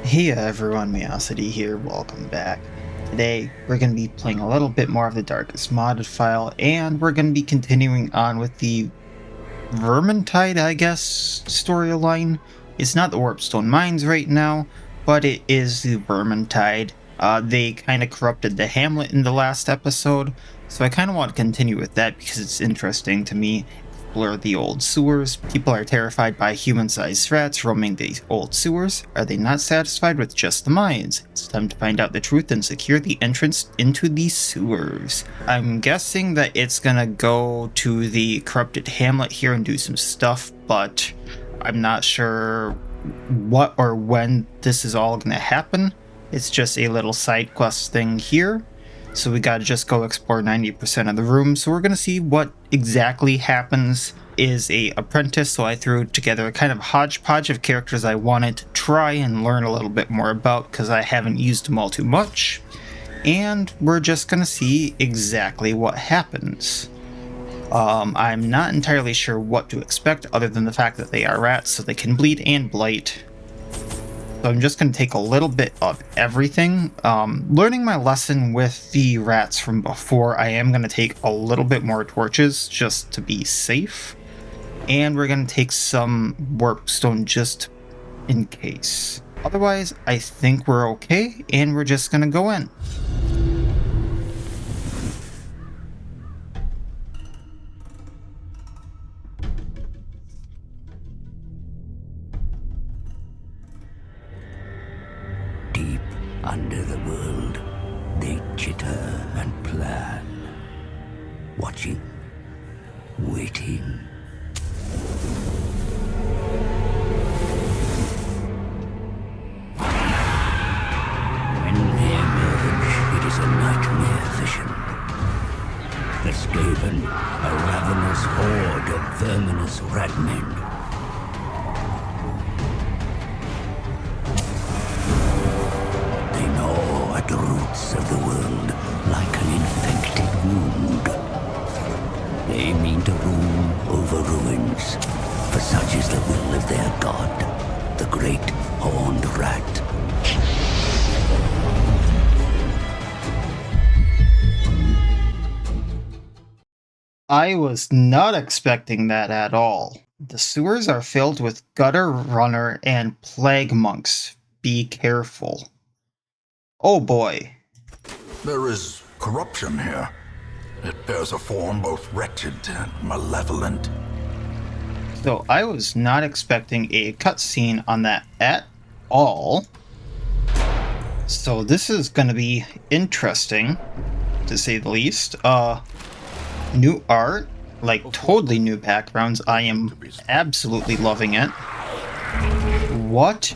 Hey everyone, Miacidae here, welcome back. Today, we're going to be playing a little bit more of the Darkest modded file, and we're going to be continuing on with the Vermintide, I guess, storyline. It's not the Warpstone Mines right now, but it is the Vermintide. They kind of corrupted the Hamlet in the last episode, so I kind of want to continue with that because it's interesting to me. Explore the old sewers. People are terrified by human-sized rats roaming the old sewers. Are they not satisfied with just the mines? It's time to find out the truth and secure the entrance into the sewers. I'm guessing that it's gonna go to the corrupted Hamlet here and do some stuff, but I'm not sure what or when this is all gonna happen. It's just a little side quest thing here. So we gotta just go explore 90% of the room. So we're gonna see what exactly happens. Is a apprentice, so I threw together a kind of hodgepodge of characters I wanted to try and learn a little bit more about because I haven't used them all too much. And we're just gonna see exactly what happens. I'm not entirely sure what to expect other than the fact that they are rats, so they can bleed and blight. So I'm just going to take a little bit of everything. Learning my lesson with the rats from before, I am going to take a little bit more torches just to be safe. And we're going to take some warpstone just in case. Otherwise, I think we're okay, and we're just going to go in. Under the world, they chitter and plan, watching, waiting. When they emerge, it is a nightmare vision. The Skaven, a ravenous horde of verminous ratmen. The roots of the world, like an infected wound. They mean to rule over ruins, for such is the will of their god, the great horned rat. I was not expecting that at all. The sewers are filled with gutter runner and plague monks. Be careful. Oh boy. There is corruption here. It bears a form both wretched and malevolent. So I was not expecting a cutscene on that at all. So this is going to be interesting, to say the least. New art, like totally new backgrounds. I am absolutely loving it. What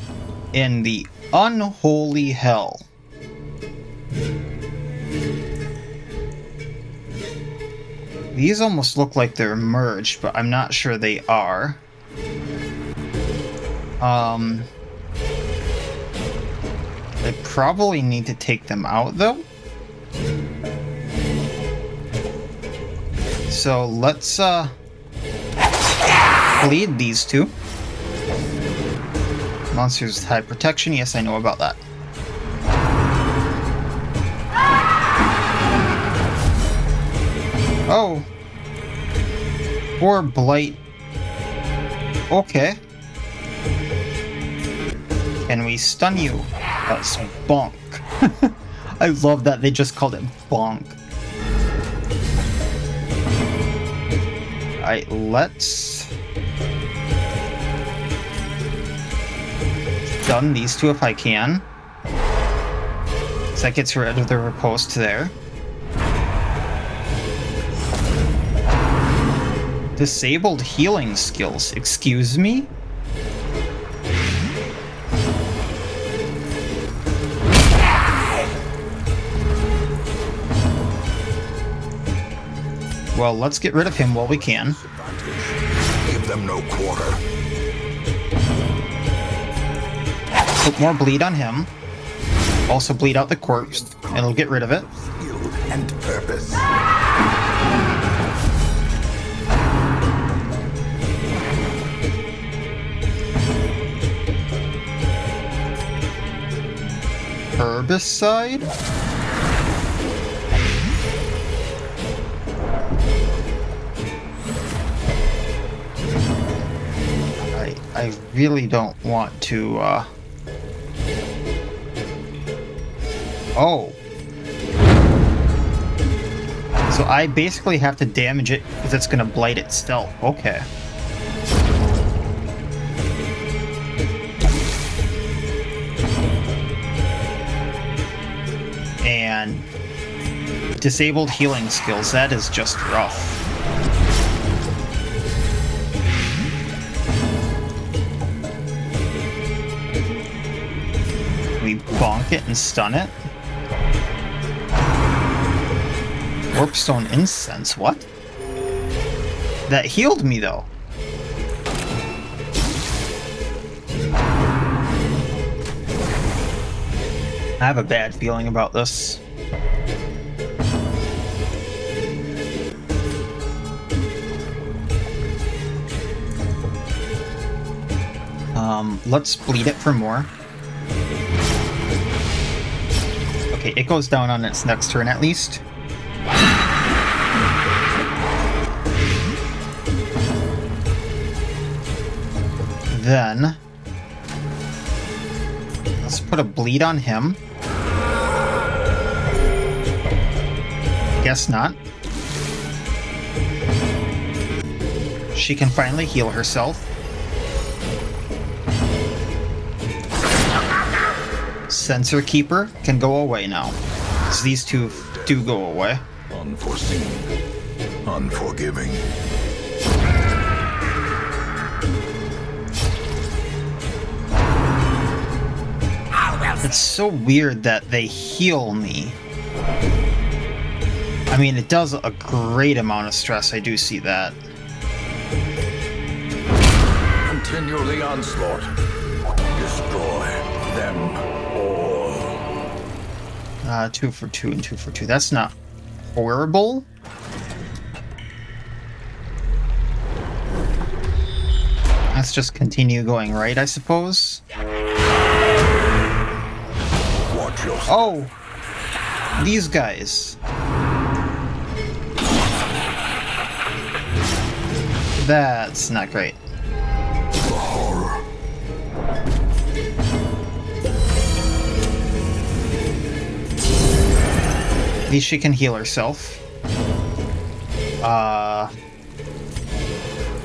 in the unholy hell? These almost look like they're merged, but I'm not sure they are. I probably need to take them out, though. So let's bleed these two. Monsters with high protection. Yes, I know about that. Oh. Or blight. Okay. Can we stun you? That's bonk. I love that they just called it bonk. Alright, let's stun these two if I can. So that gets rid of the riposte there. Disabled healing skills. Excuse me? Well, let's get rid of him while we can. Give them no quarter. Put more bleed on him. Also bleed out the corpse. It'll get rid of it. Skill and purpose. herbicide? I really don't want to, Oh. So I basically have to damage it because it's gonna blight itself. Okay. And disabled healing skills, that is just rough. We bonk it and stun it. Warpstone incense, what? That healed me though. I have a bad feeling about this. Let's bleed it for more. Okay, it goes down on its next turn at least. Then let's put a bleed on him. Guess not. She can finally heal herself. Sensor Keeper can go away now. So these two do go away. Unforeseen, unforgiving. It's so weird that they heal me. I mean, it does a great amount of stress, I do see that. Continue the onslaught. Destroy them all. 2 for 2 and 2 for 2. That's not horrible. Let's just continue going right, I suppose. Watch yourself. Oh! These guys. That's not great. The horror. At least she can heal herself. Can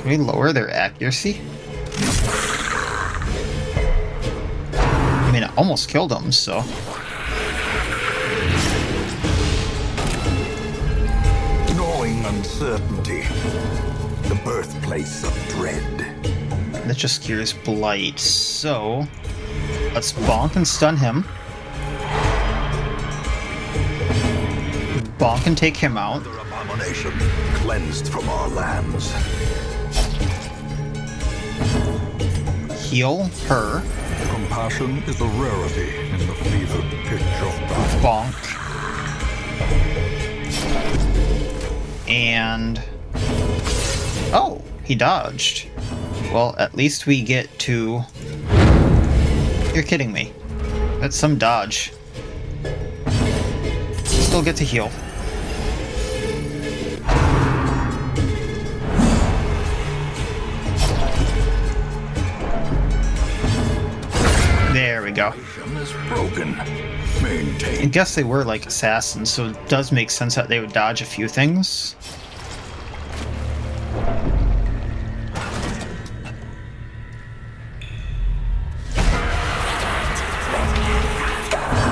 we lower their accuracy? I mean, I almost killed them, so... Gnawing uncertainty. The birthplace of dread. That just cures blight, so... let's bonk and stun him. Bonk and take him out. Another abomination cleansed from our lands. Heal her. Compassion is a rarity in the fevered pitch of battle. Bonk. And... oh, he dodged. Well, at least we get to... you're kidding me. That's some dodge. Still get to heal. There we go. Is broken. Maintain. I guess they were like assassins, so it does make sense that they would dodge a few things.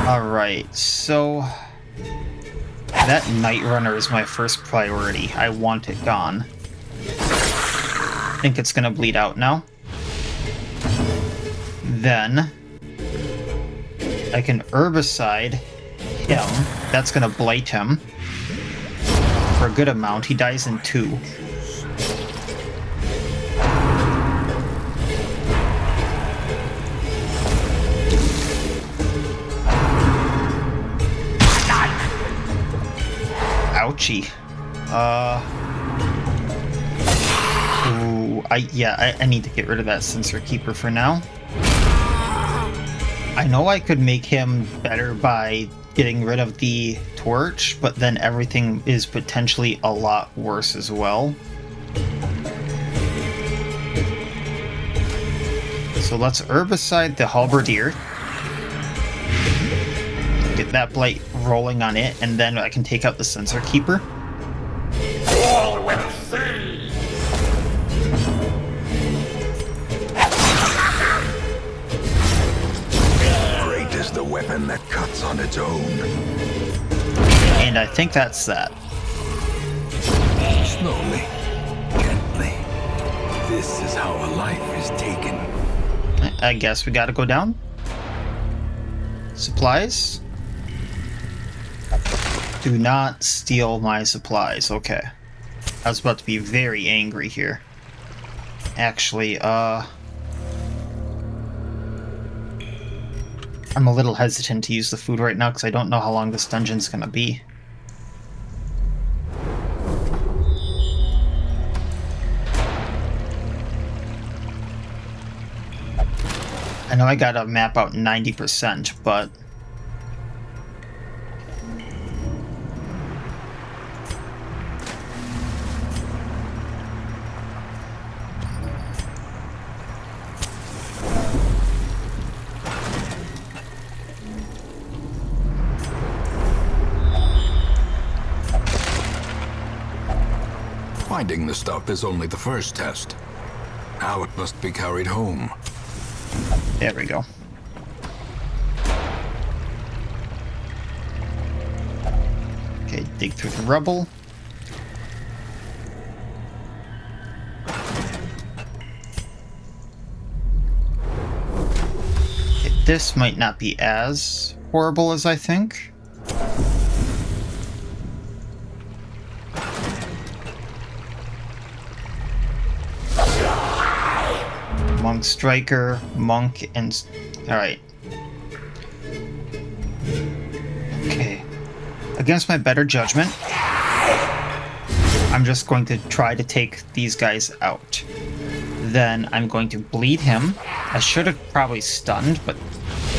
Alright, so... that Night Runner is my first priority. I want it gone. I think it's gonna bleed out now. Then... I can herbicide him. That's gonna blight him. For a good amount. He dies in 2. Ouchie. Ooh, I need to get rid of that Sensor Keeper for now. I know I could make him better by getting rid of the torch, but then everything is potentially a lot worse as well. So let's herbicide the halberdier. Get that blight rolling on it, and then I can take out the sensor keeper. All will see. Great is the weapon that cuts on its own. And I think that's that. Slowly, gently. This is how a life is taken. I guess we gotta go down. Supplies? Do not steal my supplies. Okay. I was about to be very angry here. Actually, I'm a little hesitant to use the food right now because I don't know how long this dungeon's gonna be. I know I gotta map out 90%, but... Finding the stuff is only the first test. Now it must be carried home. There we go. Okay, dig through the rubble. Okay, this might not be as horrible as I think. Monk Striker, Monk, and... Alright. Okay. Against my better judgment, I'm just going to try to take these guys out. Then I'm going to bleed him. I should have probably stunned, but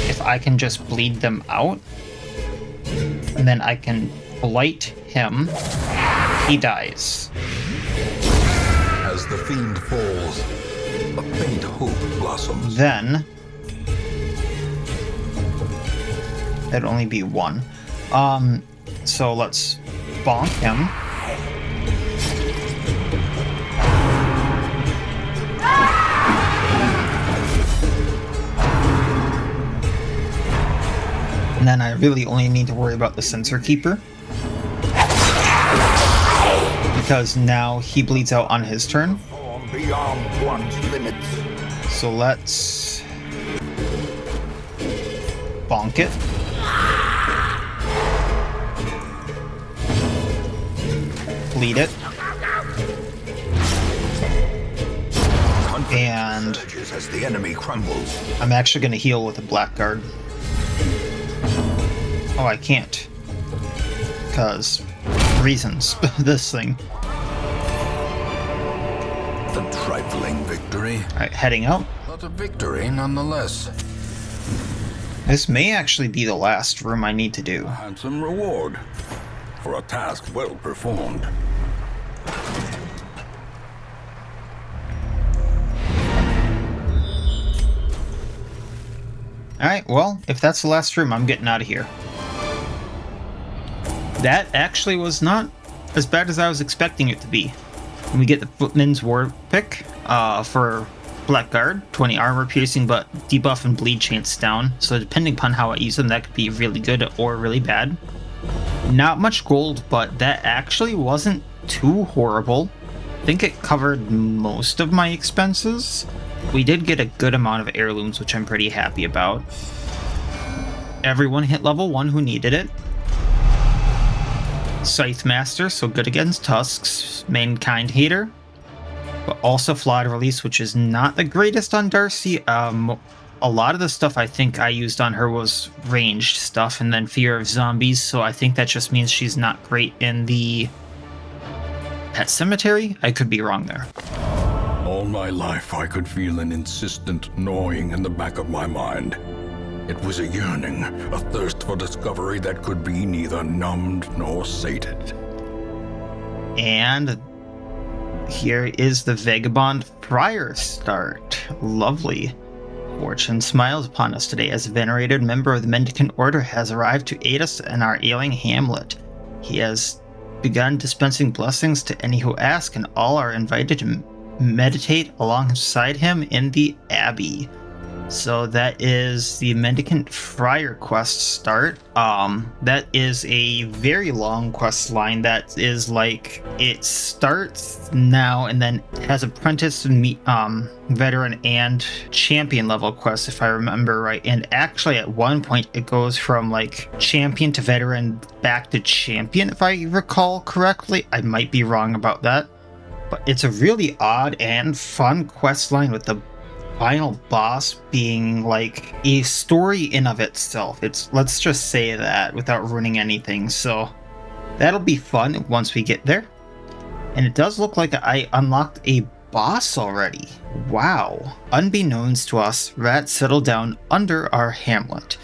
if I can just bleed them out, and then I can blight him, he dies. As the fiend falls, a faint hope blossoms. Then that'd only be one. So let's bonk him. And then I really only need to worry about the sensor keeper, because now he bleeds out on his turn. Beyond one's limits. So let's bonk it. Bleed it. And As the enemy crumbles. I'm actually going to heal with a Blackguard. Oh, I can't. Because reasons. This thing. A trifling victory. Alright, heading out. But a victory nonetheless. This may actually be the last room I need to do. A handsome reward for a task well performed. Alright, well, if that's the last room, I'm getting out of here. That actually was not as bad as I was expecting it to be. We get the Footman's War pick for Blackguard, 20 armor piercing, but debuff and bleed chance down. So depending upon how I use them, that could be really good or really bad. Not much gold, but that actually wasn't too horrible. I think it covered most of my expenses. We did get a good amount of heirlooms, which I'm pretty happy about. Everyone hit level 1 who needed it. Scythe Master, so good against Tusks. Mankind Hater, but also Flawed Release, which is not the greatest on Darcy. A lot of the stuff I think I used on her was ranged stuff, and then Fear of Zombies, so I think that just means she's not great in the Pet Cemetery. I could be wrong there. All my life I could feel an insistent gnawing in the back of my mind. It was a yearning, a thirst for discovery that could be neither numbed nor sated. And here is the Vagabond Friar start. Lovely. Fortune smiles upon us today as a venerated member of the Mendicant Order has arrived to aid us in our ailing Hamlet. He has begun dispensing blessings to any who ask, and all are invited to meditate alongside him in the Abbey. So that is the Mendicant Friar quest start. That is a very long quest line that is like, it starts now and then has apprentice, veteran, and champion level quests, if I remember right. And actually at one point it goes from like champion to veteran back to champion, if I recall correctly. I might be wrong about that. But it's a really odd and fun quest line, with the final boss being like a story in of itself. Let's just say that without ruining anything. So that'll be fun once we get there. And it does look like I unlocked a boss already. Wow. Unbeknownst to us, rats settle down under our hamlet.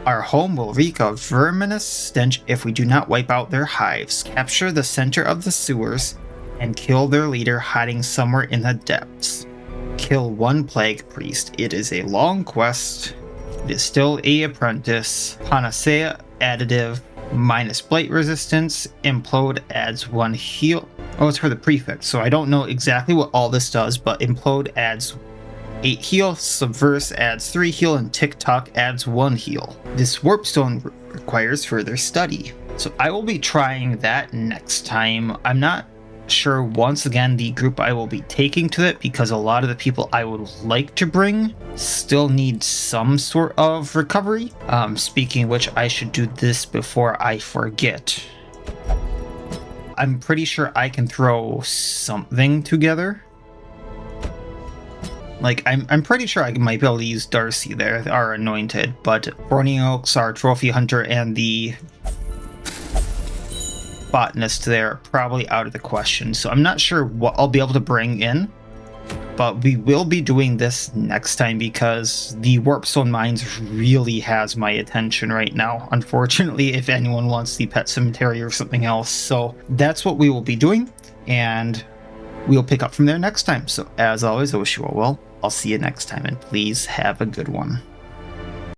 Our home will reek of verminous stench if we do not wipe out their hives, capture the center of the sewers, and kill their leader hiding somewhere in the depths. Kill one plague priest. It is a long quest. It is still a apprentice. Panacea additive, minus blight resistance. Implode adds 1 heal. Oh, it's for the prefix, so I don't know exactly what all this does, but Implode adds 8 heal, Subverse adds 3 heal, and TikTok adds 1 heal. This warpstone requires further study, so I will be trying that next time. I'm not sure once again the group I will be taking to it, because a lot of the people I would like to bring still need some sort of recovery. Speaking of which, I should do this before I forget. I'm pretty sure I can throw something together. Like, I'm pretty sure I might be able to use Darcy there, our anointed, but Borneox, our trophy hunter, and the Botanist there are probably out of the question, so I'm not sure what I'll be able to bring in, but we will be doing this next time because the Warpstone Mines really has my attention right now, unfortunately, if anyone wants the Pet Cemetery or something else. So that's what we will be doing, and we'll pick up from there next time. So as always, I wish you all well. I'll see you next time, and please have a good one.